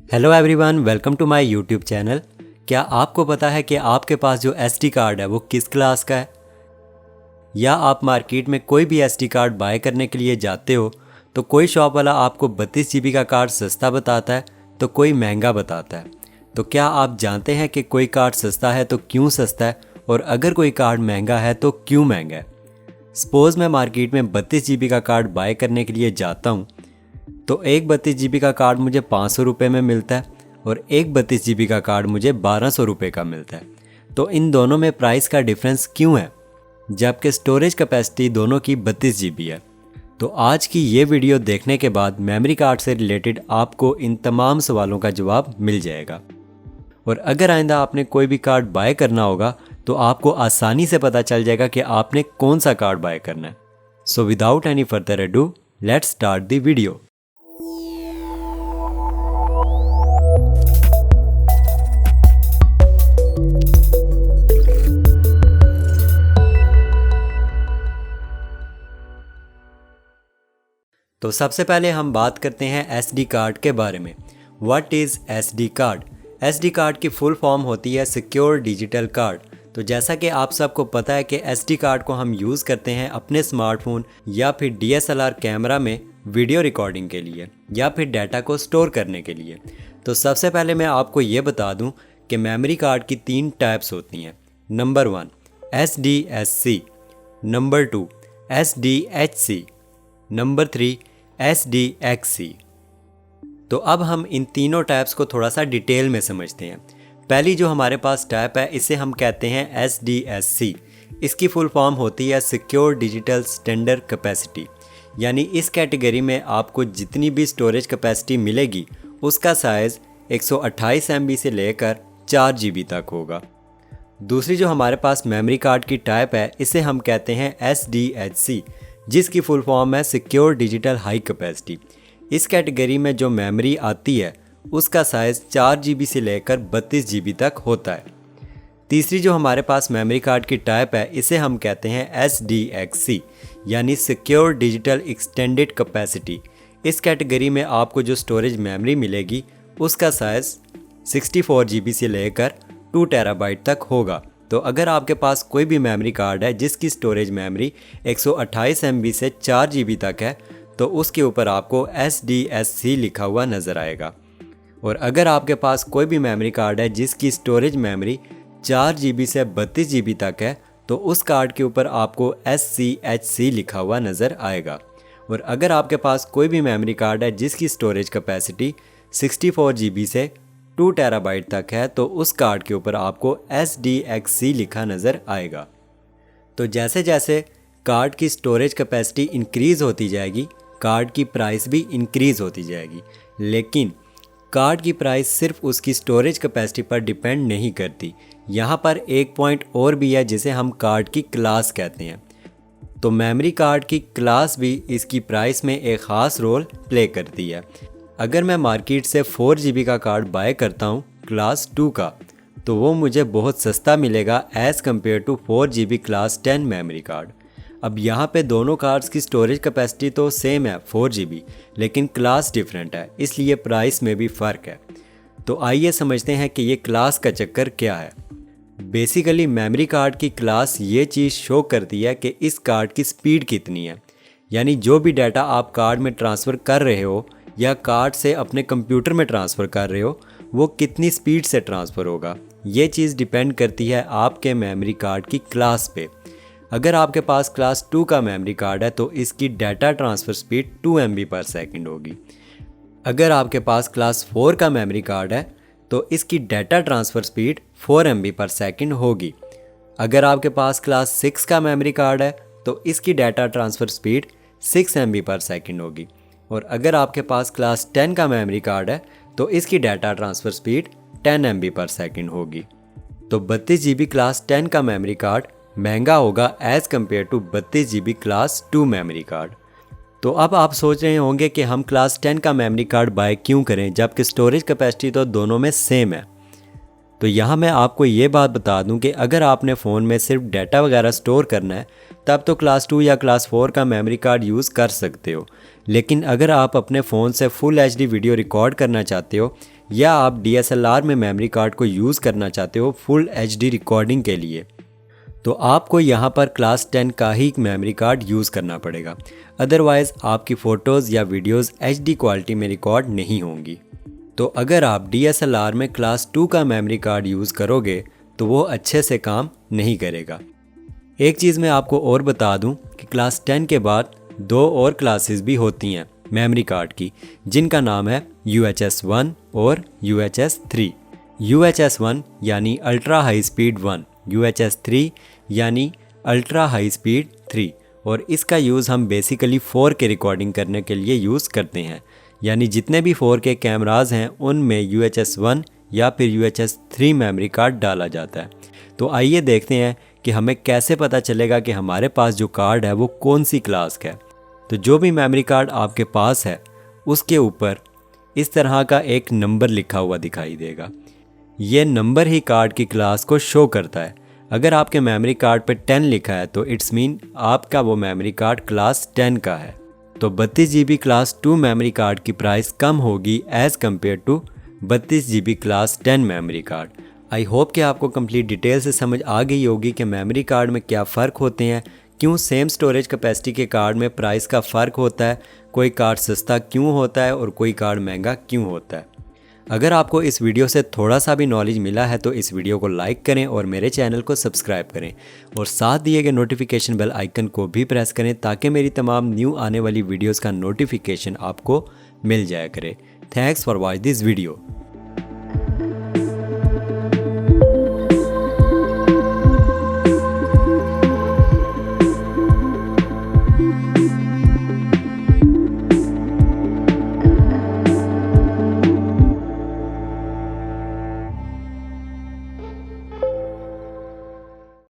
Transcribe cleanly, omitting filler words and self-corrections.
Hello everyone, welcome to my YouTube channel. क्या आपको पता है कि आपके पास जो एसडी कार्ड है वो किस क्लास का है? या आप मार्केट में कोई भी एसडी कार्ड बाय करने के लिए जाते हो तो कोई शॉप वाला आपको 32 GB का कार्ड सस्ता बताता है तो कोई महंगा बताता है। तो क्या आप जानते हैं कि कोई कार्ड सस्ता है तो क्यों सस्ता है, और अगर कोई कार्ड महंगा है तो क्यों महंगा है? सपोज़ मैं मार्केट में 32 GB का कार्ड बाय करने के लिए जाता हूँ तो एक 32 GB का कार्ड मुझे 500 रुपये में मिलता है और एक 32 GB का कार्ड मुझे 1200 रुपये का मिलता है। तो इन दोनों में प्राइस का डिफरेंस क्यों है, जबकि स्टोरेज कैपेसिटी दोनों की 32 GB है? तो आज की ये वीडियो देखने के बाद मेमोरी कार्ड से रिलेटेड आपको इन तमाम सवालों का जवाब मिल जाएगा। और अगर आइंदा आपने कोई भी कार्ड बाय करना होगा तो आपको आसानी से पता चल जाएगा कि आपने कौन सा कार्ड बाय करना है। So without any further ado, let's start the video. तो सबसे पहले हम बात करते हैं एसडी कार्ड के बारे में। What is SD card? SD card की फुल फॉर्म होती है सिक्योर डिजिटल कार्ड। तो जैसा कि आप सबको पता है कि एसडी कार्ड को हम यूज़ करते हैं अपने स्मार्टफोन या फिर डीएसएलआर कैमरा में वीडियो रिकॉर्डिंग के लिए या फिर डाटा को स्टोर करने के लिए। तो सबसे पहले मैं आपको ये बता दूं कि मेमोरी कार्ड की 3 टाइप्स होती हैं। Number 1 SDSC, number 2 SDHC, number 3 SDXC। तो अब हम इन तीनों टाइप्स को थोड़ा सा डिटेल में समझते हैं। पहली जो हमारे पास टाइप है इसे हम कहते हैं SDSC। इसकी फुल फॉर्म होती है सिक्योर डिजिटल स्टैंडर्ड कैपेसिटी। यानी इस कैटेगरी में आपको जितनी भी स्टोरेज कैपेसिटी मिलेगी उसका साइज़ 128 MB से लेकर 4 GB तक होगा। दूसरी जो हमारे पास मेमोरी कार्ड की टाइप है इसे हम कहते हैं SDHC, जिसकी फुल फॉर्म है सिक्योर डिजिटल हाई कैपेसिटी। इस कैटेगरी में जो मेमोरी आती है उसका साइज़ 4 GB से लेकर 32 GB तक होता है। तीसरी जो हमारे पास मेमोरी कार्ड की टाइप है इसे हम कहते हैं SDXC, यानी सिक्योर डिजिटल एक्सटेंडेड कैपेसिटी। इस कैटेगरी में आपको जो स्टोरेज मेमोरी मिलेगी उसका साइज़ 64 GB से लेकर 2 TB तक होगा। तो अगर आपके पास कोई भी मेमोरी कार्ड है जिसकी स्टोरेज मेमोरी 128 MB से 4 GB तक है तो उसके ऊपर आपको SDSC लिखा हुआ नज़र आएगा। और अगर आपके पास कोई भी मेमोरी कार्ड है जिसकी स्टोरेज मेमोरी 4 GB से 32 GB तक है तो उस कार्ड के ऊपर आपको SCHC लिखा हुआ नज़र आएगा। और अगर आपके पास कोई भी मेमोरी कार्ड है जिसकी स्टोरेज कैपेसिटी 64 GB से 2 TB तक है तो उस कार्ड के ऊपर आपको SDXC लिखा नज़र आएगा। तो जैसे जैसे कार्ड की स्टोरेज कैपेसिटी इंक्रीज़ होती जाएगी कार्ड की प्राइस भी इंक्रीज़ होती जाएगी। लेकिन कार्ड की प्राइस सिर्फ उसकी स्टोरेज कैपेसिटी पर डिपेंड नहीं करती। यहाँ पर एक पॉइंट और भी है जिसे हम कार्ड की क्लास कहते हैं। तो मेमोरी कार्ड की क्लास भी इसकी प्राइस में एक ख़ास रोल प्ले करती है। अगर मैं मार्केट से 4 GB का कार्ड बाय करता हूँ क्लास 2 का तो वो मुझे बहुत सस्ता मिलेगा as compare to 4 GB class 10 memory card. अब यहाँ पे दोनों कार्ड्स की स्टोरेज कैपेसिटी तो सेम है 4 GB, लेकिन क्लास डिफरेंट है, इसलिए प्राइस में भी फ़र्क है। तो आइए समझते हैं कि ये क्लास का चक्कर क्या है। बेसिकली मेमोरी कार्ड की क्लास ये चीज़ शो करती है कि इस कार्ड की स्पीड कितनी है। यानी जो भी डाटा आप कार्ड में ट्रांसफ़र कर रहे हो या कार्ड से अपने कंप्यूटर में ट्रांसफ़र कर रहे हो वो कितनी स्पीड से ट्रांसफ़र होगा। ये चीज़ डिपेंड करती है आपके मेमोरी कार्ड की क्लास पे। अगर आपके पास क्लास 2 का मेमोरी कार्ड है तो इसकी डाटा ट्रांसफ़र स्पीड 2 MB पर सेकंड होगी। अगर आपके पास क्लास 4 का मेमोरी कार्ड है तो इसकी डाटा ट्रांसफ़र स्पीड 4 MB पर सेकंड होगी। अगर आपके पास क्लास 6 का मेमोरी कार्ड है तो इसकी डाटा ट्रांसफ़र स्पीड 6 MB पर सेकंड होगी। और अगर आपके पास क्लास 10 का मेमोरी कार्ड है तो इसकी डाटा ट्रांसफ़र स्पीड 10 MB पर सेकंड होगी। तो 32 GB क्लास 10 का मेमोरी कार्ड महंगा होगा as compare to 32 GB class 2 memory card. तो अब आप सोच रहे होंगे कि हम क्लास 10 का मेमोरी कार्ड बाय क्यों करें जबकि स्टोरेज कैपेसिटी तो दोनों में सेम है। तो यहाँ मैं आपको ये बात बता दूँ कि अगर आपने फ़ोन में सिर्फ डाटा वगैरह स्टोर करना है तब तो क्लास 2 या क्लास 4 का मेमोरी कार्ड यूज़ कर सकते हो। लेकिन अगर आप अपने फ़ोन से फुल HD वीडियो रिकॉर्ड करना चाहते हो या आप DSLR में मेमोरी कार्ड को यूज़ करना चाहते हो फुल HD रिकॉर्डिंग के लिए, तो आपको यहाँ पर क्लास 10 का ही मेमोरी कार्ड यूज़ करना पड़ेगा। अदरवाइज़ आपकी फ़ोटोज़ या वीडियोज़ HD क्वालिटी में रिकॉर्ड नहीं होंगी। तो अगर आप DSLR में क्लास 2 का मेमोरी कार्ड यूज़ करोगे तो वो अच्छे से काम नहीं करेगा। एक चीज़ मैं आपको और बता दूं कि क्लास 10 के बाद 2 और क्लासेस भी होती हैं मेमोरी कार्ड की, जिनका नाम है UHS 1 और UHS 3। UHS 1 यानी अल्ट्रा हाई स्पीड 1, UHS 3 यानी अल्ट्रा हाई स्पीड 3। और इसका यूज़ हम बेसिकली 4K रिकॉर्डिंग करने के लिए यूज़ करते हैं, यानी जितने भी 4K कैमराज हैं उनमें UHS 1 या फिर UHS 3 मेमोरी कार्ड डाला जाता है। तो आइए देखते हैं कि हमें कैसे पता चलेगा कि हमारे पास जो कार्ड है वो कौन सी क्लास का है। तो जो भी मेमोरी कार्ड आपके पास है उसके ऊपर इस तरह का एक नंबर लिखा हुआ दिखाई देगा। ये नंबर ही कार्ड की क्लास को शो करता है। अगर आपके मेमोरी कार्ड पे 10 लिखा है तो इट्स मीन आपका वो मेमोरी कार्ड क्लास 10 का है। तो 32 GB क्लास 2 मेमोरी कार्ड की प्राइस कम होगी as compare to 32 GB class 10 memory card. I hope कि आपको कंप्लीट डिटेल से समझ आ गई होगी कि मेमोरी कार्ड में क्या फ़र्क होते हैं, क्यों सेम स्टोरेज कैपेसिटी के कार्ड में प्राइस का फ़र्क होता है, कोई कार्ड सस्ता क्यों होता है और कोई कार्ड महंगा क्यों होता है। अगर आपको इस वीडियो से थोड़ा सा भी नॉलेज मिला है तो इस वीडियो को लाइक करें और मेरे चैनल को सब्सक्राइब करें और साथ दिए गए नोटिफिकेशन बेल आइकन को भी प्रेस करें ताकि मेरी तमाम न्यू आने वाली वीडियोस का नोटिफिकेशन आपको मिल जाया करे। Thanks for watch this video.